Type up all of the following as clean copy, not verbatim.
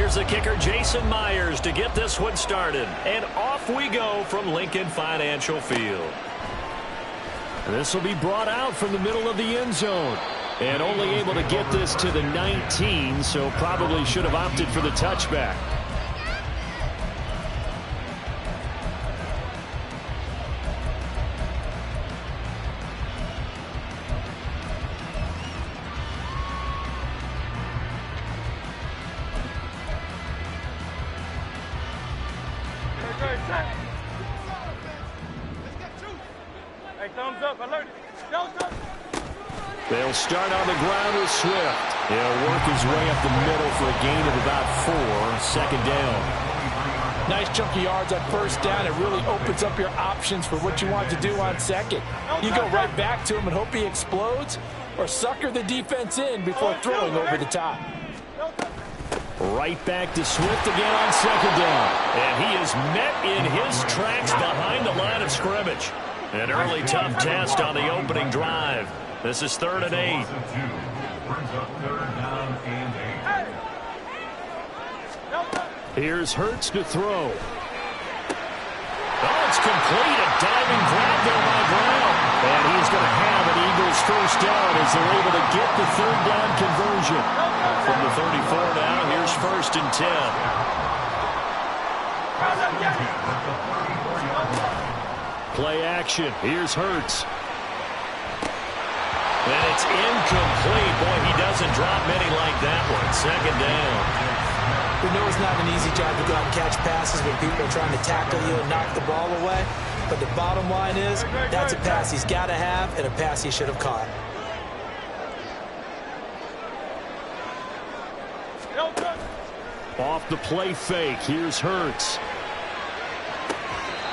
Here's the kicker, Jason Myers, to get this one started. And off we go from Lincoln Financial Field. This will be brought out from the middle of the end zone. And only able to get this to the 19, so probably should have opted for the touchback. Thumbs up, alert. They'll start on the ground with Swift. He'll work his way up the middle for a gain of about 4. Second down. Nice chunky yards on first down. It really opens up your options for what you want to do on second. You go right back to him and hope he explodes, or sucker the defense in before throwing over the top. Right back to Swift again on second down. And he is met in his tracks behind the line of scrimmage. An early tough test on the opening drive. This is 3rd and 8. Here's Hurts to throw. Oh, it's complete. A diving grab there by Brown. And he's going to have an Eagles first down as they're able to get the 3rd down conversion. From the 34 now, here's 1st and 10. Play action. Here's Hurts. And it's incomplete. Boy, he doesn't drop many like that one. Second down. We know it's not an easy job to go out and catch passes when people are trying to tackle you and knock the ball away. But the bottom line is, that's a pass he's got to have and a pass he should have caught. Off the play fake. Here's Hurts.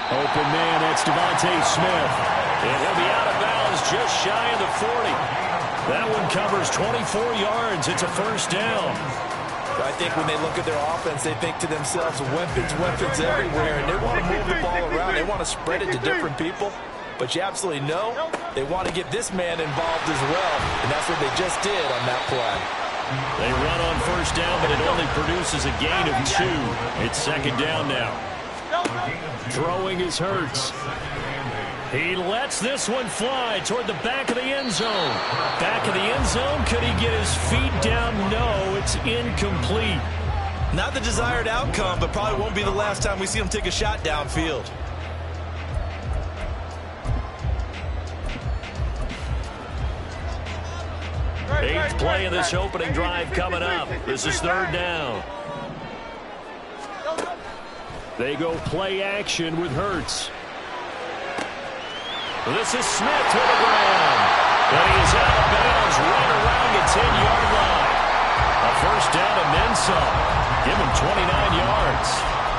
Open man, that's Devontae Smith. And he'll be out of bounds just shy of the 40. That one covers 24 yards. It's a first down. I think when they look at their offense, they think to themselves, weapons, weapons everywhere, and they want to move the ball around. They want to spread it to different people. But you absolutely know they want to get this man involved as well, and that's what they just did on that play. They run on first down, but it only produces a gain of 2. It's second down now. Throwing is Hurts. He lets this one fly toward the back of the end zone. Back of the end zone. Could he get his feet down? No, it's incomplete. Not the desired outcome, but probably won't be the last time we see him take a shot downfield. Eighth play of this opening drive coming up. This is 3rd down. They go play action with Hurts. This is Smith to the ground. And he is out of bounds right around the 10-yard line. A first down and then some. Give him 29 yards.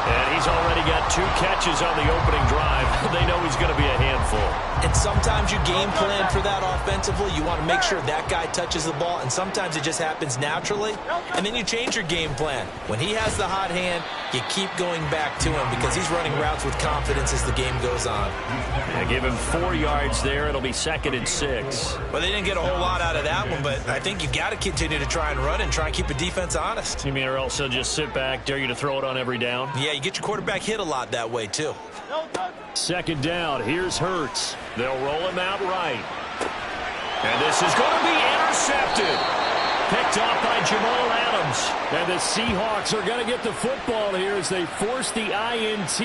And he's already got 2 catches on the opening drive. They know he's going to be a handful. And sometimes you game plan for that offensively. You want to make sure that guy touches the ball, and sometimes it just happens naturally. And then you change your game plan. When he has the hot hand, you keep going back to him because he's running routes with confidence as the game goes on. Yeah, give him 4 yards there. It'll be 2nd and 6. Well, they didn't get a whole lot out of that one, but I think you got to continue to try and run and try and keep the defense honest. You mean or else he'll just sit back, dare you to throw it on every down? Yeah, you get your quarterback hit a lot that way, too. Second down. Here's Hurts. They'll roll him out right. And this is going to be intercepted. Picked off by Jamal Adams. And the Seahawks are going to get the football here as they force the INT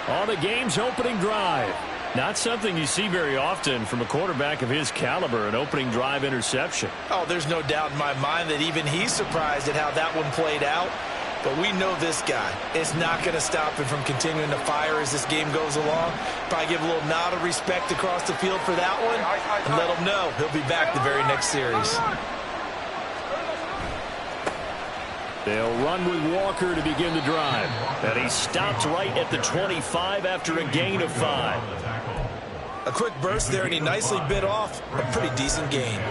on the game's opening drive. Not something you see very often from a quarterback of his caliber, an opening drive interception. Oh, there's no doubt in my mind that even he's surprised at how that one played out. But we know this guy is not going to stop him from continuing to fire as this game goes along. Probably give a little nod of respect across the field for that one and let him know he'll be back the very next series. They'll run with Walker to begin the drive. And he stopped right at the 25 after a gain of 5. A quick burst there, and he nicely bit off a pretty decent gain.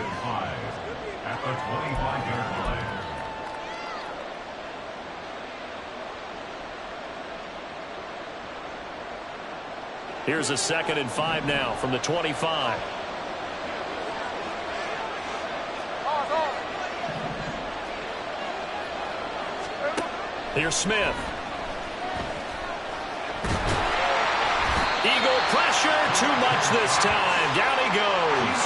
Here's a 2nd and 5 now from the 25. Here's Smith. Eagle pressure, too much this time. Down he goes.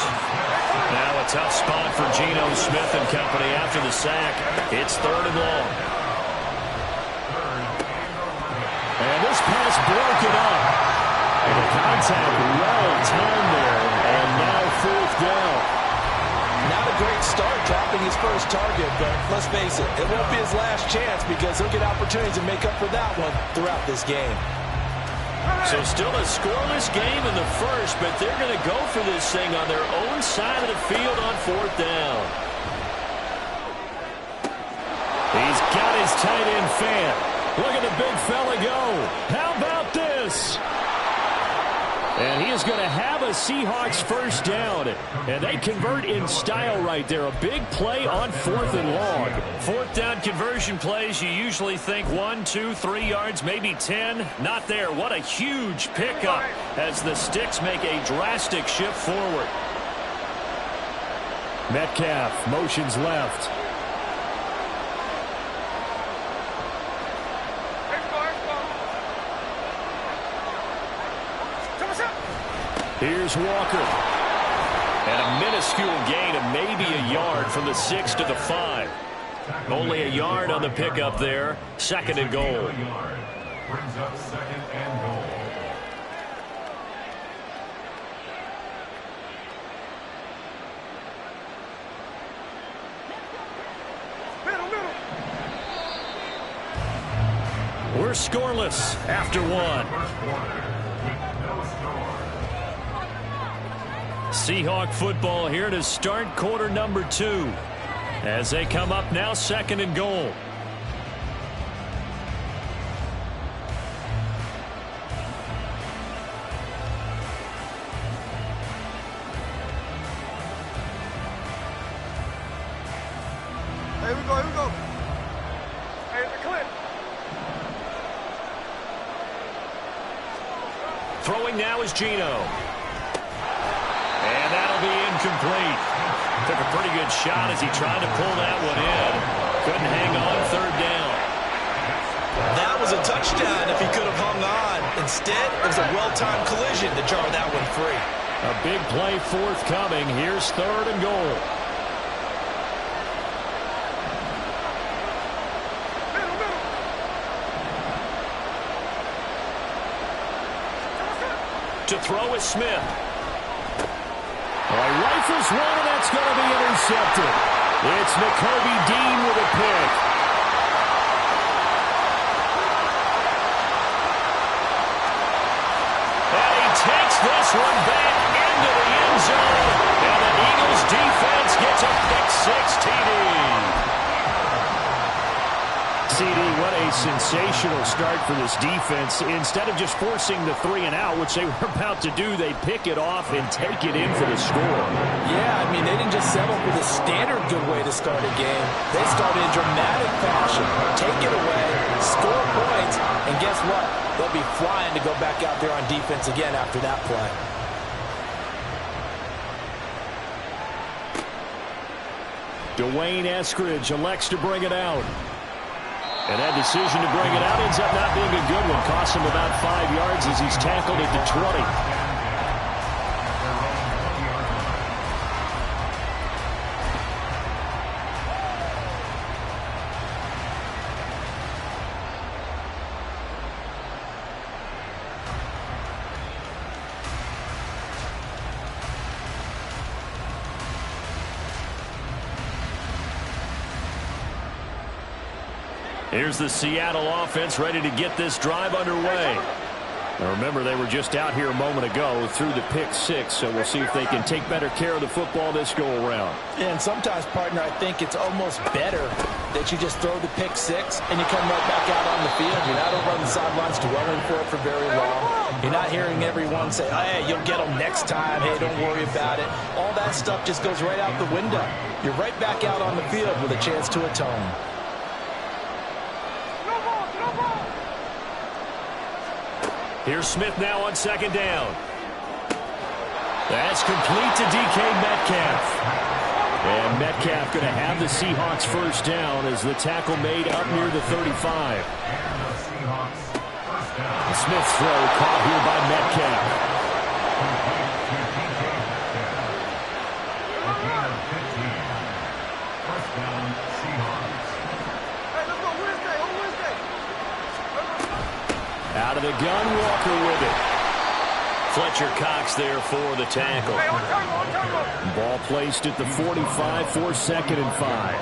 Now a tough spot for Geno Smith and company after the sack. It's 3rd and long. And this pass broken up. And the contact well timed there. And now 4th down. Not a great start dropping his first target, but let's face it, it won't be his last chance because he'll get opportunities to make up for that one throughout this game. So still a scoreless game in the first, but they're going to go for this thing on their own side of the field on 4th down. He's got his tight end fan. Look at the big fella go. How about this? And he is going to have a Seahawks first down. And they convert in style right there. A big play on 4th and long. 4th down conversion plays, you usually think 1, 2, 3 yards, maybe 10. Not there. What a huge pickup as the Sticks make a drastic shift forward. Metcalf motions left. Here's Walker. And a minuscule gain of maybe a yard from the 6 to the 5. Only a yard on the pickup there. 2nd and goal. Brings up 2nd and goal. We're scoreless after 1. Seahawk football here to start quarter number 2. As they come up now, 2nd and goal. Here we go. Hey, it's a clip. Throwing now is Geno. And that'll be incomplete. Took a pretty good shot as he tried to pull that one in. Couldn't hang on 3rd down. That was a touchdown if he could have hung on. Instead, it was a well-timed collision to jar that one free. A big play forthcoming. Here's 3rd and goal. To throw is Smith. Rifles one, and that's going to be intercepted. It's Nakobe Dean with a pick. And he takes this one back into the end zone. And the Eagles defense gets a pick-6 TD. CD, what a sensational start for this defense. Instead of just forcing the 3-and-out, which they were about to do, they pick it off and take it in for the score. Yeah, I mean, they didn't just settle for the standard good way to start a game. They started in dramatic fashion. Take it away, score points, and guess what? They'll be flying to go back out there on defense again after that play. Dwayne Eskridge elects to bring it out. And that decision to bring it out ends up not being a good one. Costs him about 5 yards as he's tackled at the 20. Here's the Seattle offense ready to get this drive underway. Now remember, they were just out here a moment ago through the pick-6, so we'll see if they can take better care of the football this go-around. And sometimes, partner, I think it's almost better that you just throw the pick-6 and you come right back out on the field. You're not over on the sidelines dwelling for it for very long. You're not hearing everyone say, hey, you'll get them next time. Hey, don't worry about it. All that stuff just goes right out the window. You're right back out on the field with a chance to atone. Here's Smith now on 2nd down. That's complete to DK Metcalf. And Metcalf going to have the Seahawks first down as the tackle made up near the 35. The Smith throw caught here by Metcalf. Out of the gun, Walker with it. Fletcher Cox there for the tackle. Ball placed at the 45 for 2nd and 5.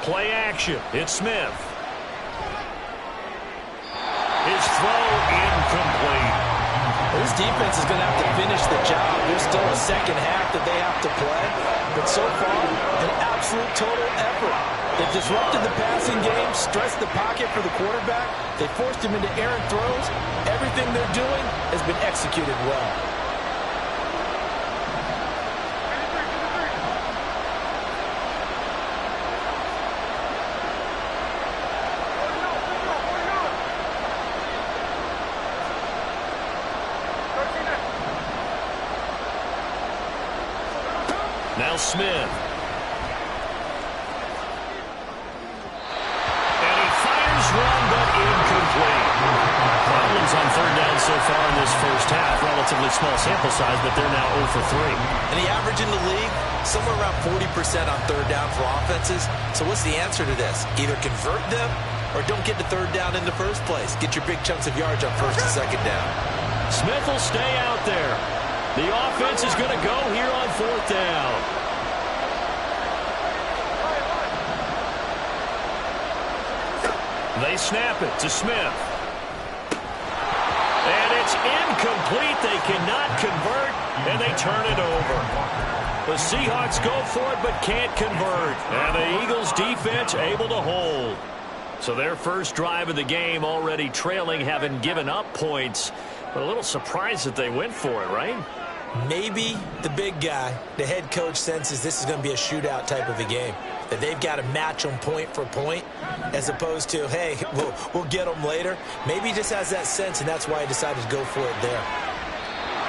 Play action. It's Smith. His throw incomplete. This defense is going to have to finish the job. There's still a second half that they have to play. But so far, an absolute total effort. They've disrupted the passing game, stressed the pocket for the quarterback. They forced him into errant throws. Everything they're doing has been executed well. Now Smith. And he fires one, but incomplete. Problems on 3rd down so far in this first half. Relatively small sample size, but they're now 0 for 3. And the average in the league, somewhere around 40% on 3rd down for offenses. So what's the answer to this? Either convert them or don't get to 3rd down in the first place. Get your big chunks of yards on 1st and 2nd down. Smith will stay out there. The offense is going to go here on 4th down. They snap it to Smith. And it's incomplete. They cannot convert, and they turn it over. The Seahawks go for it but can't convert. And the Eagles defense able to hold. So their first drive of the game already trailing, having given up points. But a little surprised that they went for it, right? Maybe the big guy, the head coach, senses this is going to be a shootout type of a game. That they've got to match them point for point as opposed to, hey, we'll get them later. Maybe he just has that sense, and that's why he decided to go for it there.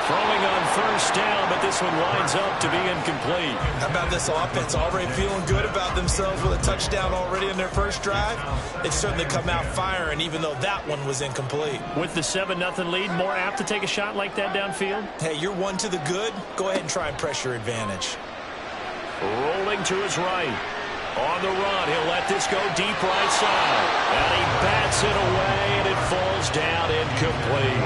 Throwing on 1st down, but this one winds up to be incomplete. How about this offense already feeling good about themselves with a touchdown already in their first drive? They've certainly come out firing, even though that one was incomplete. With the 7-0 lead, more apt to take a shot like that downfield? Hey, you're one to the good. Go ahead and try and press your advantage. Rolling to his right. On the run, he'll let this go deep right side. And he bats it away, and it falls down incomplete.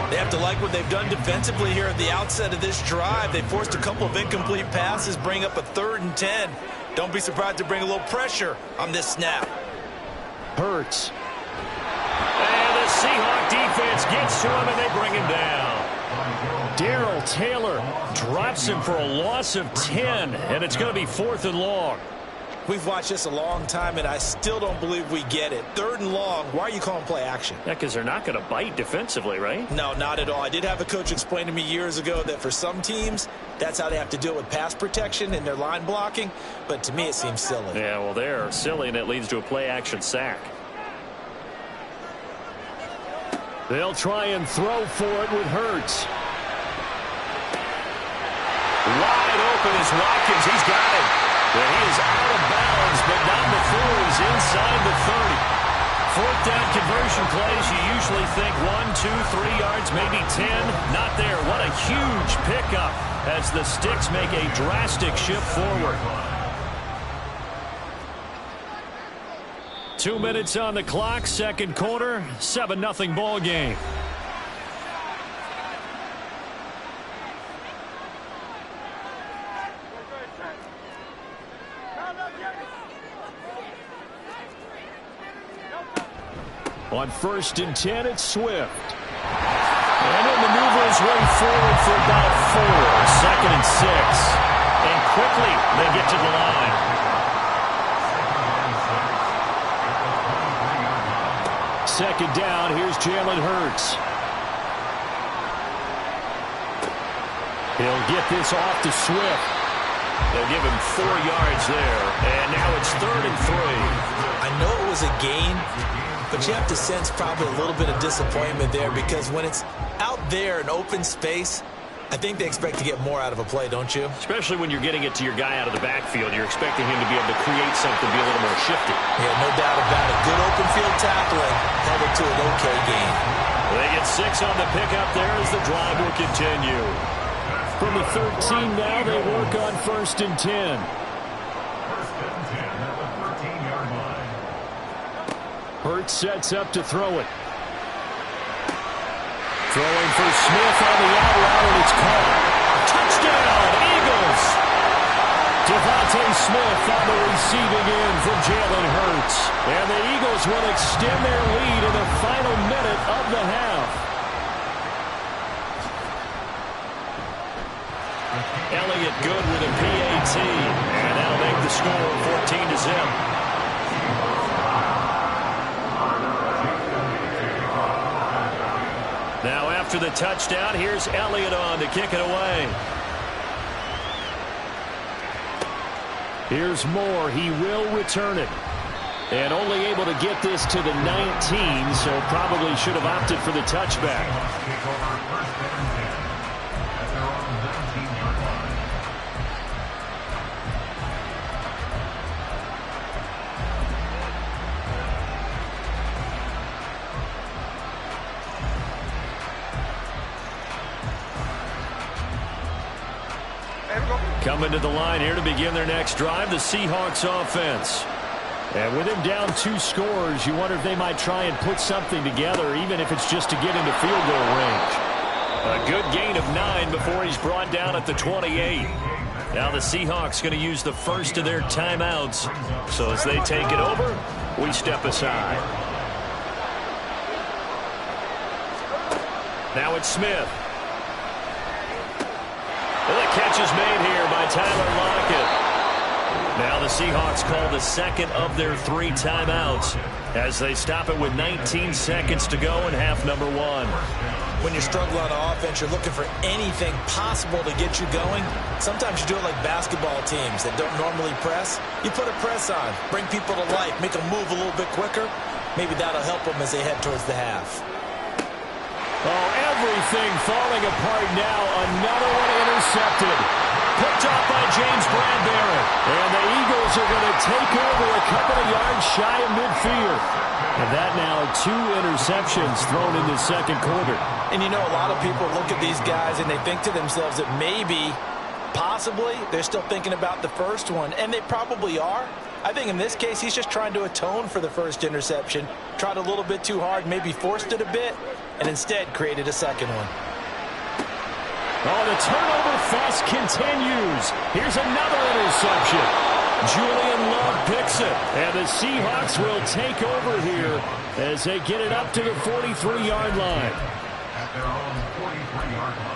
They have to like what they've done defensively here at the outset of this drive. They forced a couple of incomplete passes, bring up a 3rd and 10. Don't be surprised to bring a little pressure on this snap. Hurts. And the Seahawk defense gets to him, and they bring him down. Darrell Taylor drops him for a loss of 10, and it's going to be 4th and long. We've watched this a long time, and I still don't believe we get it. 3rd and long, why are you calling play action? Yeah, because they're not going to bite defensively, right? No, not at all. I did have a coach explain to me years ago that for some teams, that's how they have to deal with pass protection and their line blocking, but to me it seems silly. Yeah, well, they're silly, and it leads to a play action sack. They'll try and throw for it with Hurts. Wide open is Watkins. He's got it. He is out of bounds, but not before he's inside the 30. 4th down conversion plays, you usually think 1, 2, 3 yards, maybe 10. Not there. What a huge pickup as the Sticks make a drastic shift forward. 2 minutes on the clock, 2nd quarter, 7-0 ball game. On 1st and 10, it's Swift. And he'll maneuver his way forward for about 4. 2nd and 6. And quickly, they get to the line. Second down, here's Jalen Hurts. He'll get this off to Swift. They'll give him 4 yards there. And now it's 3rd and 3. I know it was a gain, but you have to sense probably a little bit of disappointment there because when it's out there in open space, I think they expect to get more out of a play, don't you? Especially when you're getting it to your guy out of the backfield. You're expecting him to be able to create something, be a little more shifty. Yeah, no doubt about it. Good open field tackling, headed to an okay game. They get 6 on the pickup there as the drive will continue. From the 13 now, they work on 1st and 10. 1st and 10 at the 13-yard line. Hurts sets up to throw it. Throwing for Smith on the out route, and it's caught. Touchdown, Eagles! Devontae Smith on the receiving end from Jalen Hurts. And the Eagles will extend their lead in the final minute of the half. Elliott good with a PAT. And that'll make the score 14-0. Now after the touchdown, here's Elliott on to kick it away. Here's Moore. He will return it. And only able to get this to the 19, so probably should have opted for the touchback. Take over 1st and 10 at their own 19-yard line. Coming to the line here to begin their next drive, the Seahawks offense. And with him down 2 scores, you wonder if they might try and put something together, even if it's just to get into field goal range. A good gain of 9 before he's brought down at the 28. Now the Seahawks going to use the first of their timeouts. So as they take it over, we step aside. Now it's Smith. Well, the catch is made here by Tyler Lockett. Now the Seahawks call the second of their 3 timeouts as they stop it with 19 seconds to go in half number 1. When you struggle on offense, you're looking for anything possible to get you going. Sometimes you do it like basketball teams that don't normally press. You put a press on, bring people to life, make them move a little bit quicker. Maybe that'll help them as they head towards the half. Oh, everything falling apart now. Another one intercepted. Picked off by James Bradbury. And the Eagles are going to take over a couple of yards shy of midfield. And that now 2 interceptions thrown in the second quarter. And you know, a lot of people look at these guys and they think to themselves that maybe, possibly, they're still thinking about the first one. And they probably are. I think in this case, he's just trying to atone for the first interception. Tried a little bit too hard, maybe forced it a bit, and instead created a second one. Oh, the turnover fest continues. Here's another interception. Julian Love picks it. And the Seahawks will take over here as they get it up to the 43-yard line. At their own 43-yard line.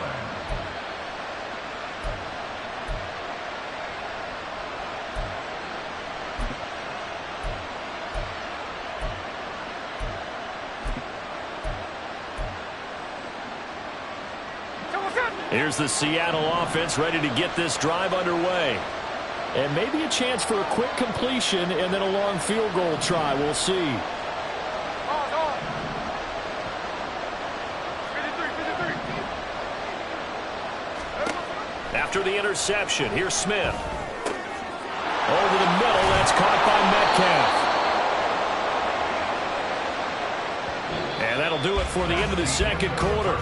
Here's the Seattle offense ready to get this drive underway. And maybe a chance for a quick completion and then a long field goal try. We'll see. After the interception, here's Smith. Over the middle, that's caught by Metcalf. And that'll do it for the end of the second quarter.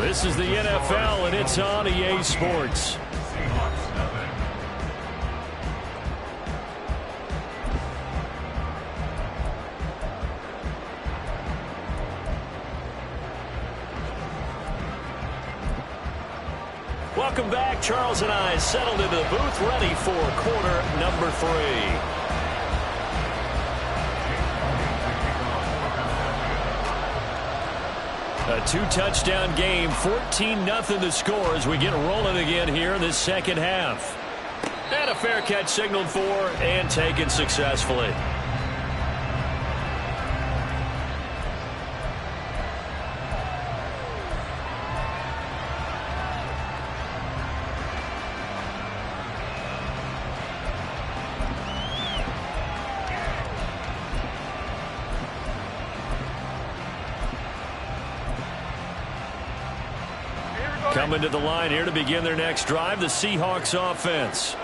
This is the NFL, and it's on EA Sports. Welcome back. Charles and I settled into the booth, ready for quarter number 3. A 2-touchdown game, 14-0 the score as we get rolling again here in this second half. And a fair catch signaled for and taken successfully. Coming to the line here to begin their next drive, the Seahawks offense.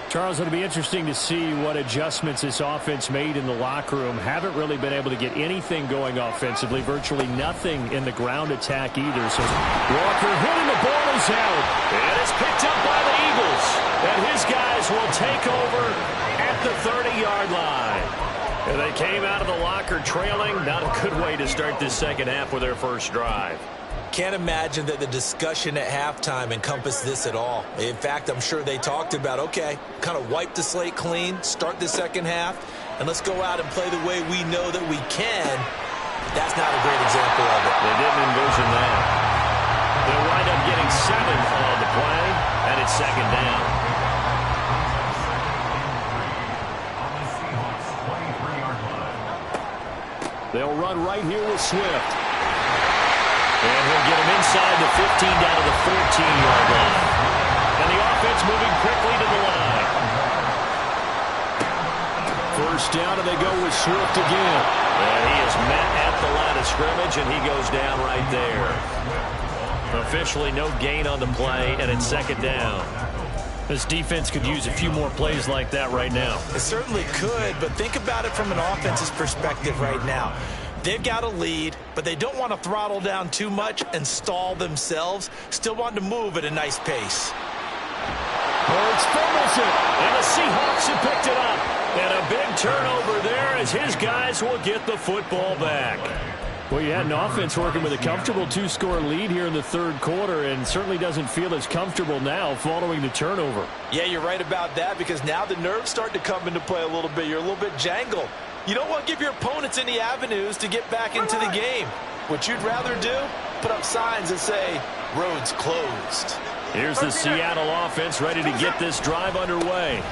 Charles, it'll be interesting to see what adjustments this offense made in the locker room. Haven't really been able to get anything going offensively. Virtually nothing in the ground attack either. So Walker hitting, the ball is out. And it's picked up by the Eagles. And his guys will take over at the 30-yard line. And they came out of the locker trailing. Not a good way to start this second half with their first drive. Can't imagine that the discussion at halftime encompassed this at all. In fact, I'm sure they talked about, okay, kind of wipe the slate clean, start the second half, and let's go out and play the way we know that we can. That's not a great example of it. They didn't envision that. They'll wind up getting 7 on the play, and it's second down. They'll run right here with Swift. And he'll get him inside the 15 down to the 14-yard line. And the offense moving quickly to the line. First down, and they go with Swift again. And he is met at the line of scrimmage, and he goes down right there. Officially no gain on the play, and it's second down. This defense could use a few more plays like that right now. It certainly could, but think about it from an offense's perspective right now. They've got a lead, but they don't want to throttle down too much and stall themselves. Still want to move at a nice pace. Hurts fumbles it, and the Seahawks have picked it up. And a big turnover there as his guys will get the football back. Well, you had an offense working with a comfortable 2-score lead here in the third quarter, and certainly doesn't feel as comfortable now following the turnover. Yeah, you're right about that, because now the nerves start to come into play a little bit. You're a little bit jangled. You don't want to give your opponents any avenues to get back into the game. What you'd rather do, put up signs that say, roads closed. Here's the Seattle offense ready to get this drive underway.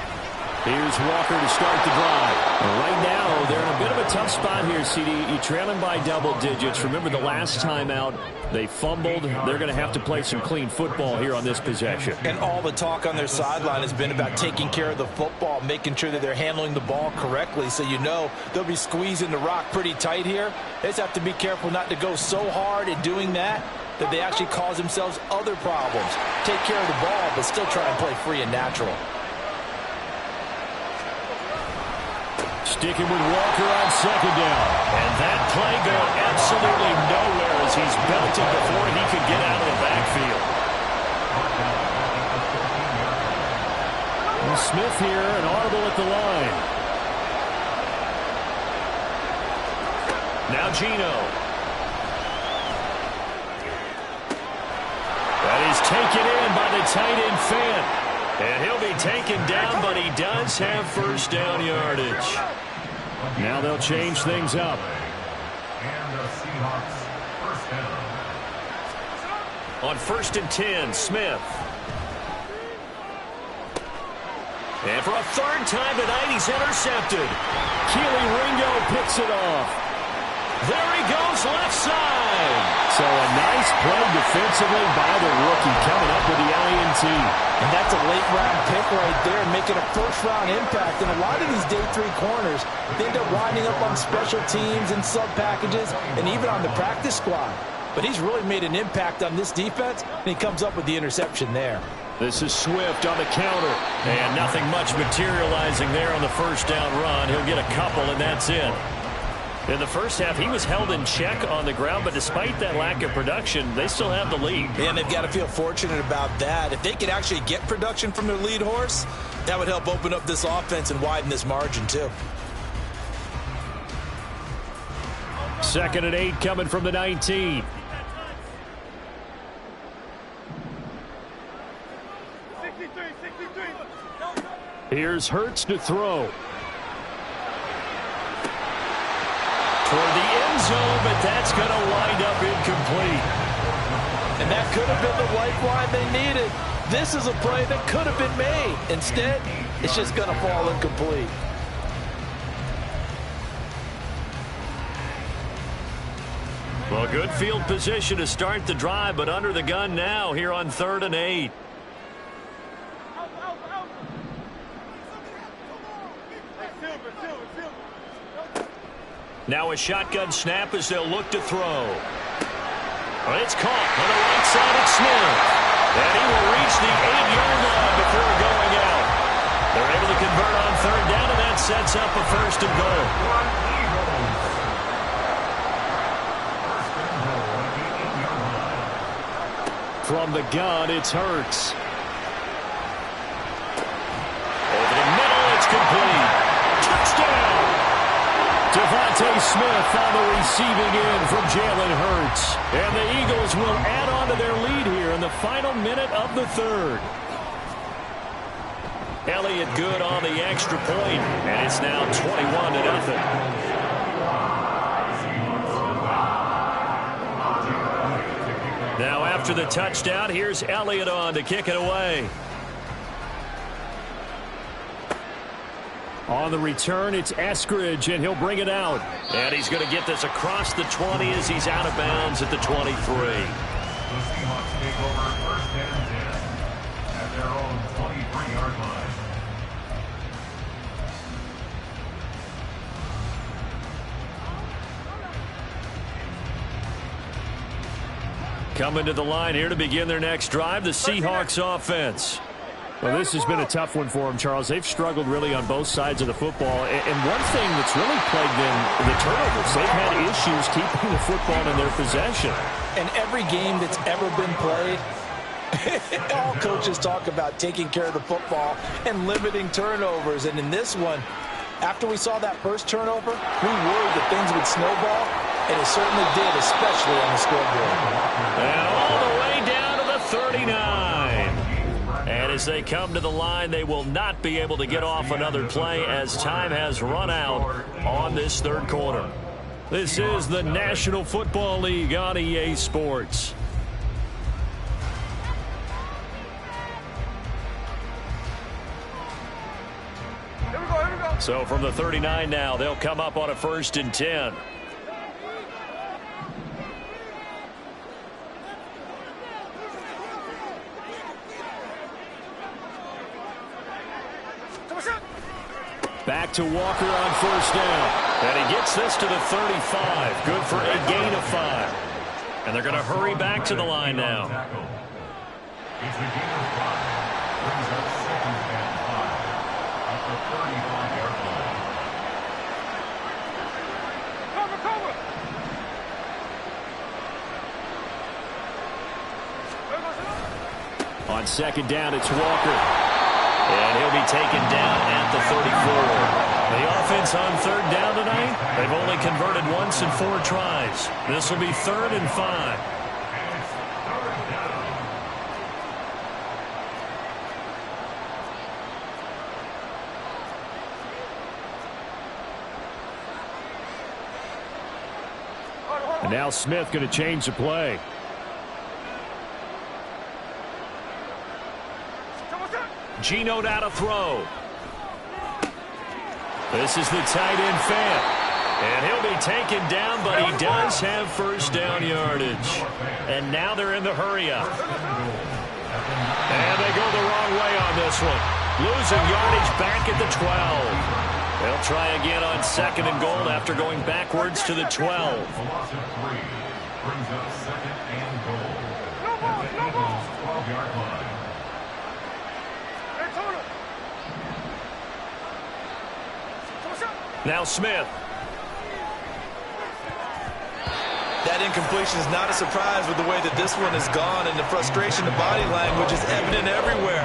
Here's Walker to start the drive. Right now, they're in a bit of a tough spot here, CD. You're trailing by double digits. Remember the last time out, they fumbled. They're going to have to play some clean football here on this possession. And all the talk on their sideline has been about taking care of the football, making sure that they're handling the ball correctly. So you know they'll be squeezing the rock pretty tight here. They just have to be careful not to go so hard in doing that they actually cause themselves other problems. Take care of the ball, but still try and play free and natural. Sticking with Walker on second down. And that play going absolutely nowhere as he's belted before he could get out of the backfield. And Smith here, an audible at the line. Now Geno. That is taken in by the tight end Fant. And he'll be taken down, but he does have first down yardage. Now they'll change things up. And the Seahawks first down. On 1st and 10, Smith. And for a third time tonight, he's intercepted. Keely Ringo picks it off. There he goes, left side. So a nice play defensively by the rookie coming up with the INT. And that's a late-round pick right there, making a first-round impact. And a lot of these day 3 corners, they end up winding up on special teams and sub-packages and even on the practice squad. But he's really made an impact on this defense, and he comes up with the interception there. This is Swift on the counter. And nothing much materializing there on the first down run. He'll get a couple, and that's it. In the first half, he was held in check on the ground, but despite that lack of production, they still have the lead. And they've got to feel fortunate about that. If they could actually get production from their lead horse, that would help open up this offense and widen this margin too. 2nd and 8 coming from the 19. Here's Hurts to throw. Toward the end zone, but that's going to wind up incomplete. And that could have been the lifeline they needed. This is a play that could have been made. Instead, it's just going to fall incomplete. Well, good field position to start the drive, but under the gun now here on 3rd and 8. Now a shotgun snap as they'll look to throw. Well, it's caught on the right side of Smith. And he will reach the 8-yard line before going out. They're able to convert on third down, and that sets up a first and goal. From the gun, it's Hurts. Over the middle, it's complete. Touchdown! Devontae Smith on the receiving end from Jalen Hurts. And the Eagles will add on to their lead here in the final minute of the third. Elliott good on the extra point, and it's now 21-0. Now after the touchdown, here's Elliott on to kick it away. On the return, it's Eskridge, and he'll bring it out. And he's going to get this across the 20 as he's out of bounds at the 23. The Seahawks take over first and 10 at their own 23-yard line. Coming to the line here to begin their next drive, the Seahawks offense. Well, this has been a tough one for them, Charles. They've struggled really on both sides of the football. And one thing that's really plagued them, the turnovers. They've had issues keeping the football in their possession. And every game that's ever been played, all coaches talk about taking care of the football and limiting turnovers. And in this one, after we saw that first turnover, we worried that things would snowball, and it certainly did, especially on the scoreboard. And all the way down to the 39. And as they come to the line, they will not be able to get off another play as time has run out on this third quarter. This is the National Football League on EA Sports. So from the 39 now, they'll come up on a 1st and 10. Back to Walker on 1st down. And he gets this to the 35. Good for a gain of 5. And they're going to hurry back to the line now. It's a gain of 5. Brings up 2nd and 5 at the 35-yard line. Cover! On 2nd down, it's Walker. And he'll be taken down at the 34. The offense on 3rd down tonight, they've only converted once in 4 tries. This will be 3rd and 5. And now Smith going to change the play. Geno now to throw. This is the tight end Fant. And he'll be taken down, but he does have 1st down yardage. And now they're in the hurry up. And they go the wrong way on this one. Losing yardage back at the 12. They'll try again on 2nd and goal after going backwards to the 12. Brings up 2nd and goal at the Eagles' 12-yard line. Now Smith. That incompletion is not a surprise with the way that this one has gone, and the frustration, the body language is evident everywhere.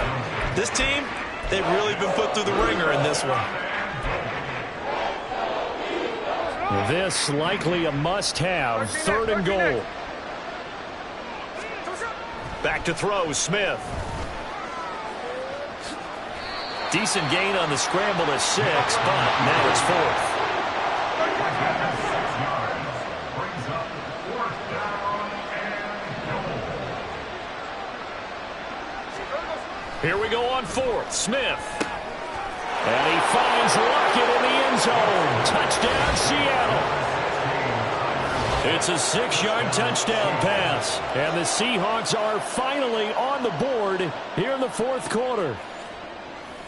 This team, they've really been put through the ringer in this one. This likely a must-have. 3rd and goal. Back to throw, Smith. Decent gain on the scramble to 6, but now it's 4th. Brings up 4th down and goal. Here we go on 4th. Smith. And he finds Lockett in the end zone. Touchdown, Seattle. It's a 6-yard touchdown pass. And the Seahawks are finally on the board here in the 4th quarter.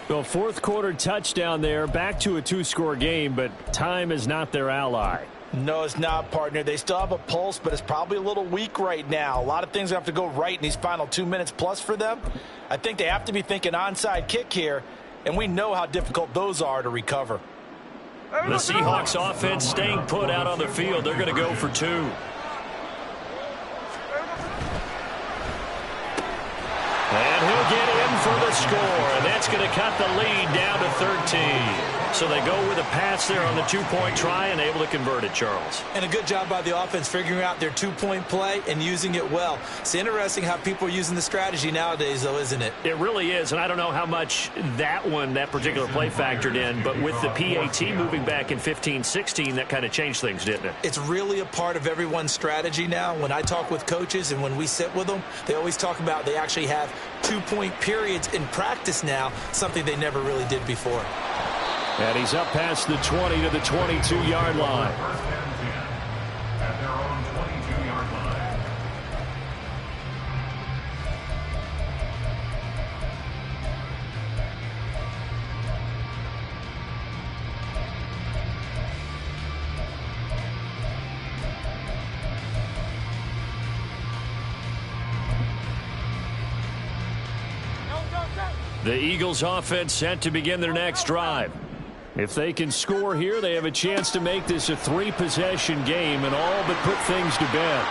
The 4th quarter touchdown there, back to a 2-score game, but time is not their ally. No, it's not, partner. They still have a pulse, but it's probably a little weak right now. A lot of things have to go right in these final 2 minutes plus for them. I think they have to be thinking onside kick here, and we know how difficult those are to recover. The Seahawks offense staying put out on the field. They're going to go for 2. And he'll get in for the score, and that's going to cut the lead down to 13. So they go with a pass there on the 2-point try and able to convert it, Charles. And a good job by the offense figuring out their 2-point play and using it well. It's interesting how people are using the strategy nowadays, though, isn't it? It really is, and I don't know how much that particular play factored in, but with the PAT moving back in 15-16, that kind of changed things, didn't it? It's really a part of everyone's strategy now. When I talk with coaches and when we sit with them, they always talk about they actually have 2-point periods in practice now, something they never really did before. And he's up past the 20 to the 22-yard line. First and 10 at their own 22-yard line. The Eagles offense set to begin their next drive. If they can score here, they have a chance to make this a 3-possession game and all but put things to bed.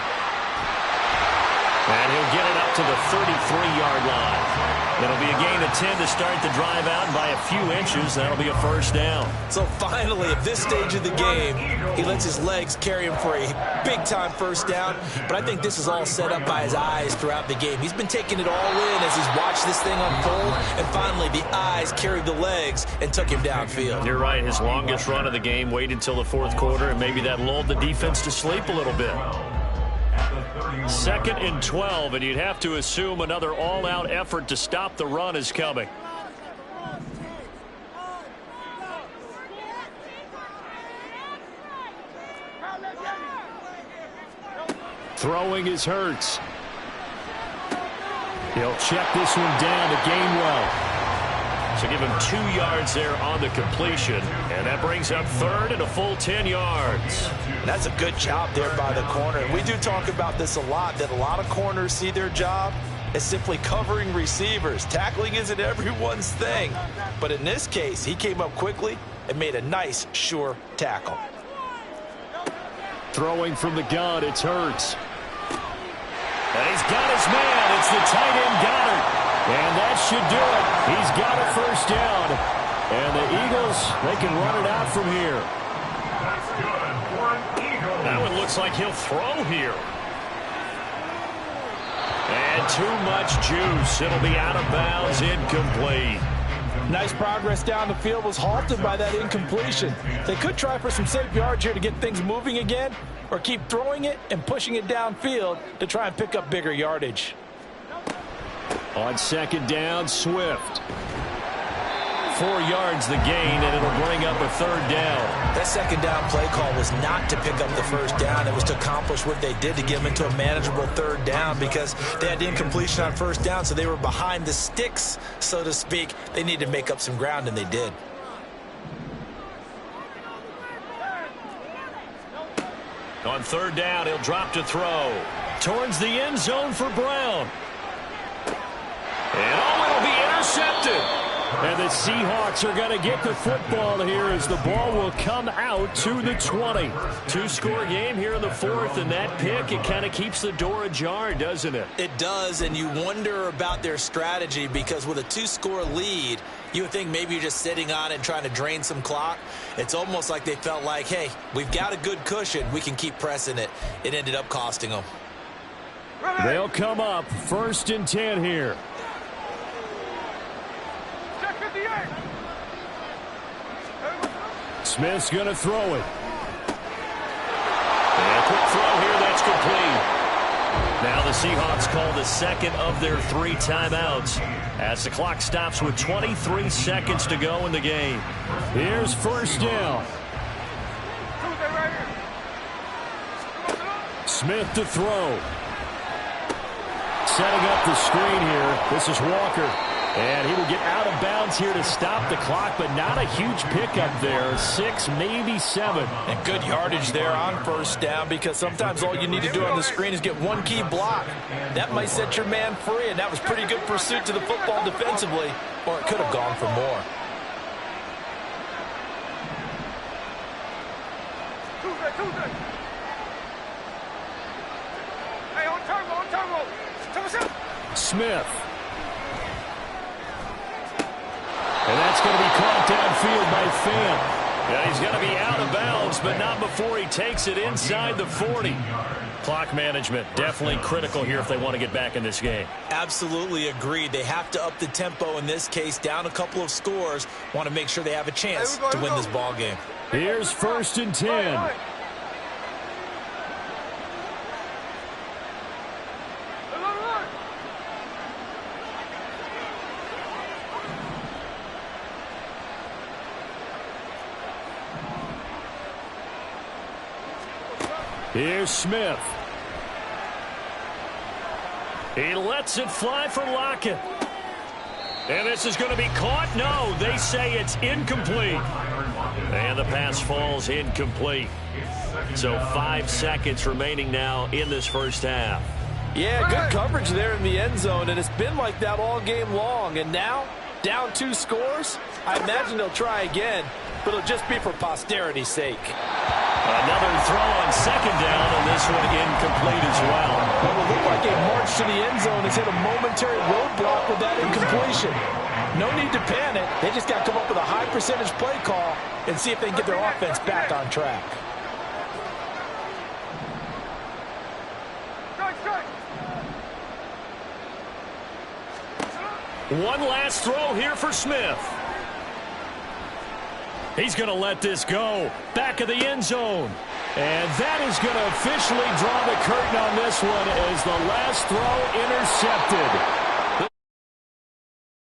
And he'll get it up to the 33-yard line. It'll be a gain of 10 to start the drive out, and by a few inches, that'll be a first down. So finally, at this stage of the game, he lets his legs carry him for a big-time first down. But I think this is all set up by his eyes throughout the game. He's been taking it all in as he's watched this thing unfold, and finally the eyes carried the legs and took him downfield. You're right. His longest run of the game waited until the fourth quarter, and maybe that lulled the defense to sleep a little bit. 2nd and 12, and you'd have to assume another all-out effort to stop the run is coming. Throwing is Hurts. He'll check this one down to Gainwell. So give him 2 yards there on the completion, and that brings up 3rd and a full 10 yards. That's a good job there by the corner. And we do talk about this a lot, that a lot of corners see their job as simply covering receivers. Tackling isn't everyone's thing. But in this case, he came up quickly and made a nice, sure tackle. Throwing from the gun, it's Hurts. And he's got his man. It's the tight end Goddard. And that should do it. He's got a first down. And the Eagles, they can run it out from here. That's good for an Eagle. That one looks like he'll throw here. And too much juice. It'll be out of bounds, incomplete. Nice progress down the field was halted by that incompletion. They could try for some safe yards here to get things moving again, or keep throwing it and pushing it downfield to try and pick up bigger yardage. On 2nd down, Swift. 4 yards the gain, and it'll bring up a 3rd down. That 2nd down play call was not to pick up the first down. It was to accomplish what they did to get them into a manageable 3rd down because they had the incompletion on first down, so they were behind the sticks, so to speak. They needed to make up some ground, and they did. On 3rd down, he'll drop to throw. Towards the end zone for Brown. And it'll be intercepted. And the Seahawks are going to get the football here as the ball will come out to the 20. 2-score game here in the 4th, and that pick, it kind of keeps the door ajar, doesn't it? It does, and you wonder about their strategy because with a 2-score lead, you would think maybe you're just sitting on it and trying to drain some clock. It's almost like they felt like, hey, we've got a good cushion. We can keep pressing it. It ended up costing them. They'll come up 1st and 10 here. Smith's going to throw it. And a quick throw here, that's complete. Now the Seahawks call the 2nd of their 3 timeouts as the clock stops with 23 seconds to go in the game. Here's 1st down. Smith to throw. Setting up the screen here. This is Walker. And he will get out of bounds here to stop the clock, but not a huge pickup there. 6, maybe 7. And good yardage there on first down, because sometimes all you need to do on the screen is get one key block. That might set your man free, and that was pretty good pursuit to the football defensively, or it could have gone for more. Hey, on turbo. Smith. And that's going to be caught downfield by Fant. Yeah, he's going to be out of bounds, but not before he takes it inside the 40. Clock management, definitely critical here if they want to get back in this game. Absolutely agreed. They have to up the tempo in this case, down a couple of scores. Want to make sure they have a chance to win this ball game. Here's 1st and 10. Here's Smith. He lets it fly for Lockett. And this is going to be caught. No, they say it's incomplete. And the pass falls incomplete. So 5 seconds remaining now in this first half. Yeah, good coverage there in the end zone, and it's been like that all game long. And now, down 2 scores, I imagine they'll try again, but it'll just be for posterity's sake. Another throw on 2nd down, and this one incomplete as well. What will look like a march to the end zone has hit a momentary roadblock with that incompletion. No need to panic. They just got to come up with a high percentage play call and see if they can get their offense back on track. One last throw here for Smith. He's going to let this go. Back of the end zone. And that is going to officially draw the curtain on this one as the last throw intercepted.